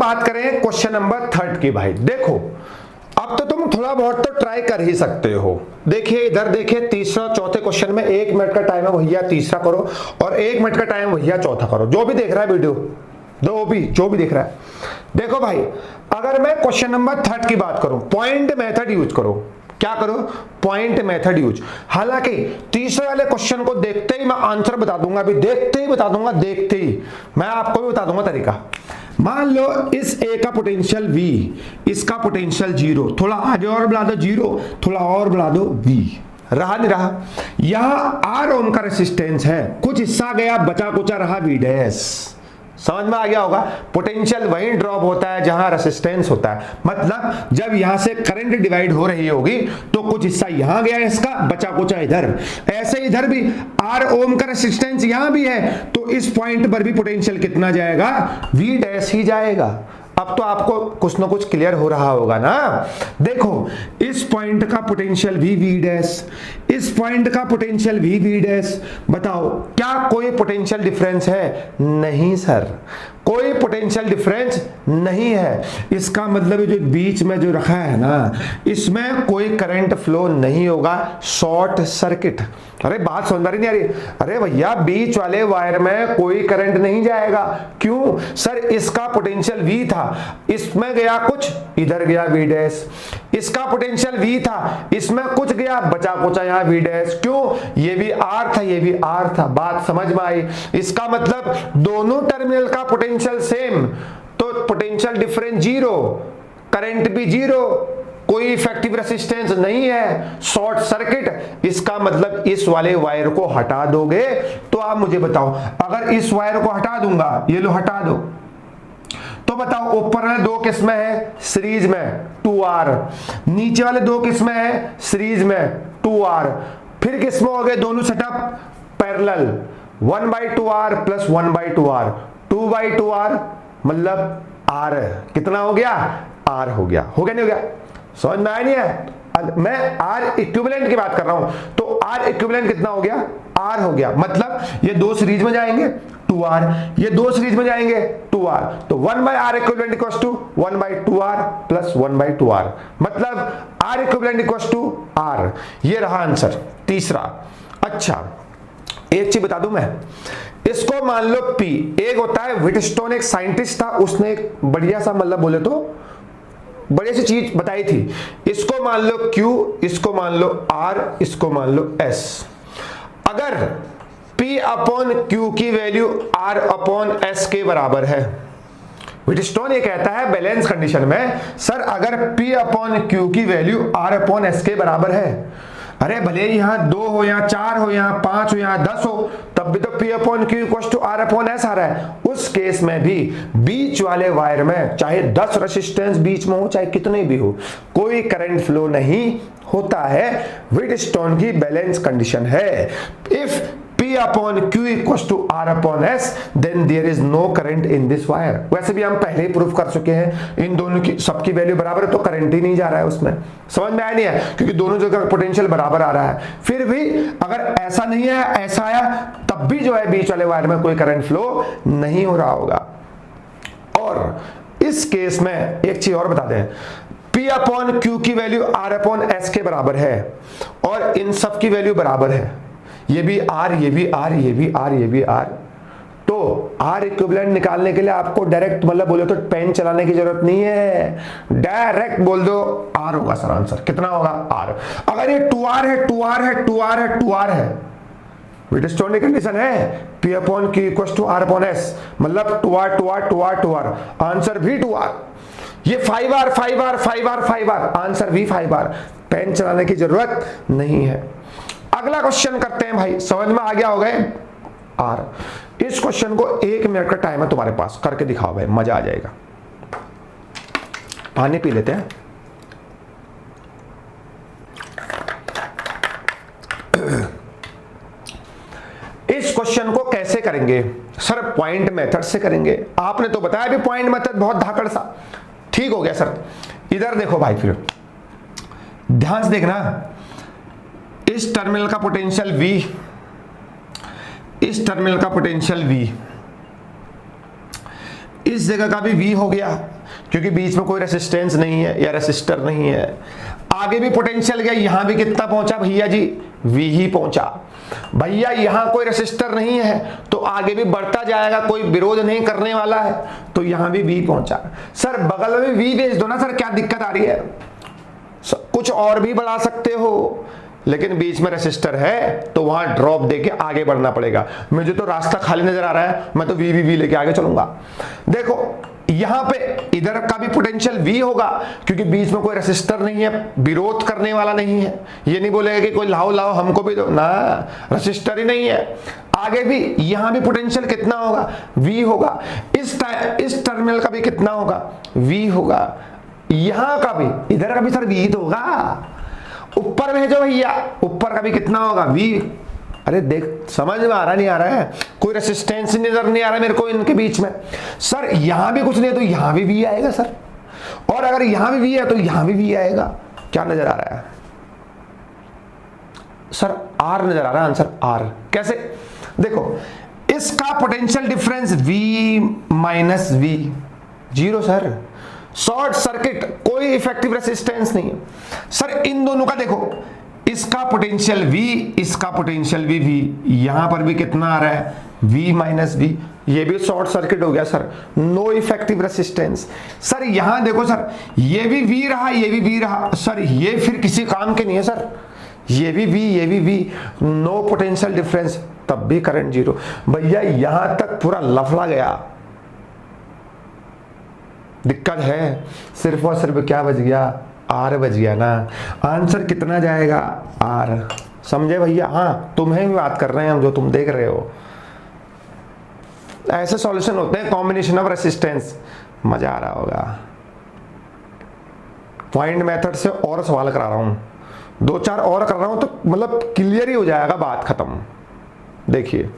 बात करें question number 3 की भाई। देखो अब तो तुम थोड़ा बहुत तो ट्राई कर ही सकते हो। देखिए इधर देखिए, तीसरा चौथे क्वेश्चन में 1 मिनट का टाइम है भैया, तीसरा करो, और 1 मिनट का टाइम भैया चौथा करो। जो भी देख रहा है वीडियो, जो भी देख रहा है, देखो भाई, अगर मैं क्वेश्चन नंबर 3 की बात करूं, पॉइंट मेथड यूज करो। क्या करो? Point method use. हालांकि तीसरे वाले क्वेश्चन को देखते ही मैं आंसर बता दूंगा, अभी देखते ही बता दूंगा, देखते ही मैं आपको भी बता दूंगा तरीका। मान लो इस ए का पोटेंशियल V, इसका पोटेंशियल 0, थोड़ा आगे और बढ़ा दो 0, थोड़ा और बढ़ा दो V, रहा नहीं रहा। यहां R ओम का रेसिस्टेंस है, कुछ हिस्सा गया, बचा कुचा रहा V डैश। समझ में आ गया होगा? पोटेंशियल वहीं ड्रॉप होता है जहां रेसिस्टेंस होता है। मतलब जब यहां से करंट डिवाइड हो रही होगी तो कुछ हिस्सा यहां गया इसका, बचा कुचा इधर। ऐसे इधर भी R ओम का रेसिस्टेंस यहां भी है, तो इस पॉइंट पर भी पोटेंशियल कितना जाएगा? V डैश ही जाएगा। अब तो आपको कुछ ना कुछ क्लियर हो रहा होगा ना। देखो इस पॉइंट का पोटेंशियल V डैश, इस पॉइंट का पोटेंशियल V डैश, बताओ क्या कोई पोटेंशियल डिफरेंस है? नहीं सर, कोई पोटेंशियल डिफरेंस नहीं है। इसका मतलब जो बीच में जो रखा है ना, इसमें कोई करंट फ्लो नहीं होगा, शॉर्ट सर्किट। अरे बात समझ में नहीं आ रही? अरे भैया बीच वाले वायर में कोई करंट नहीं जाएगा। क्यों सर? इसका पोटेंशियल V था, इसमें गया कुछ, इधर गया V डैश। इसका पोटेंशियल V था, इसमें कुछ गया, बचा कुचा यहाँ V डैश। क्यों? ये भी R था, ये भी R था। बात समझ में आई? इसका मतलब दोनों टर्मिनल का पोटेंशियल सेम, तो पोटेंशियल डिफरेंस 0, करंट भी 0, कोई इफेक्टिव रेसिस्टेंस नहीं है, शॉर्ट सर्किट। इसका मतलब इस वाले वायर को हटा दोगे तो आप मुझे बताओ, अगर इस वायर को हटा दूंगा, ये लो हटा दो, तो बताओ ऊपर वाले दो किस में है? सीरीज में 2R, नीचे वाले दो किस में है? सीरीज में 2R। फिर किस में हो गए दोनों setup? Parallel. 1/2R plus 1/2R, 2/2R मतलब R। कितना हो गया? R हो गया। हो गया नहीं हो गया? समझ में आया नहीं है? मैं R इक्विवेलेंट की बात कर रहा हूं, तो R इक्विवेलेंट कितना हो गया? R हो गया। मतलब ये दो सीरीज में जाएंगे 2R, ये दो सीरीज में जाएंगे 2R, तो 1/R equivalent equals to 1/2R plus 1/2R, मतलब R equivalent equals to R। ये रहा आंसर तीसरा। अच्छा एक चीज बता दूं मैं, इसको मान लो P। एक होता है व्हिटस्टोन, एक साइंटिस्ट था, उसने एक बढ़िया सा मतलब बोले तो बड़ी सी चीज बताई थी। इसको मान लो Q, इसको मान लो R, इसको मान लो S। अगर P अपॉन Q की वैल्यू R अपॉन S के बराबर है, व्हिटस्टोन ये कहता है बैलेंस कंडीशन में, सर अगर P अपॉन Q की वैल्यू R अपॉन S के बराबर है, अरे भले यहां 2 हो, यहां 4 हो, यहां 5 हो, यहां 10 हो, तब भी तो P upon Q equals to R upon S आ रहा है। उस केस में भी बीच वाले वायर में चाहे 10 रेसिस्टेंस बीच में हो, चाहे कितने भी हो, कोई करंट फ्लो नहीं होता है। व्हिटस्टोन की बैलेंस कंडीशन है। If P upon Q equals to R upon S, then there is no current in this wire. वैसे भी हम पहले ही प्रूफ कर चुके हैं, इन दोनों की सबकी वैल्यू बराबर है तो करंट ही नहीं जा रहा है उसमें। समझ में आया नहीं है? क्योंकि दोनों जगह पोटेंशियल बराबर आ रहा है। फिर भी अगर ऐसा नहीं है, ऐसा आया, तब भी जो है बीच वाले वायर में कोई करंट फ्लो नहीं हो रहा होगा। और इस केस में एक चीज और बता दें, P अपॉन Q की वैल्यू R अपॉन S के बराबर है, और इन सब की वैल्यू बराबर है। ये भी R, ये भी R, ये भी R, ये भी R। तो R इक्विवेलेंट निकालने के लिए आपको डायरेक्ट मतलब बोले तो पेन चलाने की जरूरत नहीं है, डायरेक्ट बोल दो R होगा सर आंसर। कितना होगा? R। अगर ये 2R है, 2R है, 2R है, 2R है, व्हिटस्टोन की कंडीशन है P upon Q equals to R upon S, मतलब 2R 2R 2R 2R, answer भी 2R। ये 5R 5R 5R 5R, answer भी 5R। पेन चलाने की जरूरत नहीं है। अगला क्वेश्चन करते हैं भाई, समझ में आ गया होगा R। इस क्वेश्चन को 1 मिनट का टाइम है तुम्हारे पास, करके दिखाओ भाई, मजा आ जाएगा। पानी पी लेते हैं। इस क्वेश्चन को कैसे करेंगे सर? पॉइंट मेथड से करेंगे। आपने तो बताया भी पॉइंट मेथड बहुत धाकड़ सा, ठीक हो गया सर। इधर देखो भाई, फिर ध्यान से देखना, इस टर्मिनल का पोटेंशियल V, इस टर्मिनल का पोटेंशियल V, इस जगह का भी V हो गया क्योंकि बीच में कोई रेसिस्टेंस नहीं है या रेसिस्टर नहीं है। आगे भी पोटेंशियल गया, यहां भी कितना पहुंचा भैया जी, V ही पहुंचा। भैया यहां कोई रेसिस्टर नहीं है तो आगे भी बढ़ता जाएगा, कोई विरोध नहीं करने वाला है, तो यहां भी V पहुंचा। सर बगल में V भेज दो ना सर, क्या दिक्कत आ रही है? कुछ और भी बढ़ा सकते हो, लेकिन बीच में रेसिस्टर है तो वहां ड्रॉप देके आगे बढ़ना पड़ेगा। मुझे तो रास्ता खाली नजर आ रहा है, मैं तो वी लेके आगे चलूंगा। देखो यहां पे इधर का भी पोटेंशियल V होगा क्योंकि बीच में कोई रेसिस्टर नहीं है, विरोध करने वाला नहीं है। ये नहीं बोलेगा कि कोई लाओ लाओ हमको भी दो ना, रेसिस्टर ही नहीं है। आगे भी यहां भी पोटेंशियल कितना होगा, V होगा। इस टर्मिनल का भी कितना होगा, V होगा। यहां का भी, इधर का भी सर V तो होगा। ऊपर भेजो भैया, ऊपर का भी कितना होगा, V। अरे देख समझ में आ रहा नहीं आ रहा है, कोई रेसिस्टेंस नजर नहीं आ रहा मेरे को इनके बीच में। सर यहां भी कुछ नहीं है तो यहां भी V आएगा सर, और अगर यहां भी V है तो यहां भी V आएगा। क्या नजर आ रहा है सर, R नजर आ रहा है, आंसर R। कैसे? देखो इसका potential difference V minus V, zero sir. Short circuit, कोई इफेक्टिव रेसिस्टेंस नहीं है सर। इन दोनों का देखो, इसका पोटेंशियल V, इसका पोटेंशियल भी V, यहां पर भी कितना आ रहा है, V माइनस V। ये भी शॉर्ट सर्किट हो गया sir, no effective resistance. Sir यहां देखो सर, ये भी V रहा, ये भी V रहा सर, ये फिर किसी काम के नहीं है सर। ये भी V, ये भी V, नो पोटेंशियल डिफरेंस, तब भी करंट जीरो। भैया यहां तक पूरा लफड़ा गया, दिक्कत है सिर्फ और सिर्फ क्या बच गया, R बच गया ना। आंसर कितना जाएगा, R। समझे भैया? हाँ तुम्हें भी बात कर रहे हैं हम, जो तुम देख रहे हो। ऐसे सॉल्यूशन होते हैं, कॉम्बिनेशन ऑफ रेसिस्टेंस। मजा आ रहा होगा। पॉइंट मेथड से और सवाल करा रहा हूं, दो चार और कर रहा हूं तो मतलब क्लियर ही हो जाएगा, बात खत्म। देखिए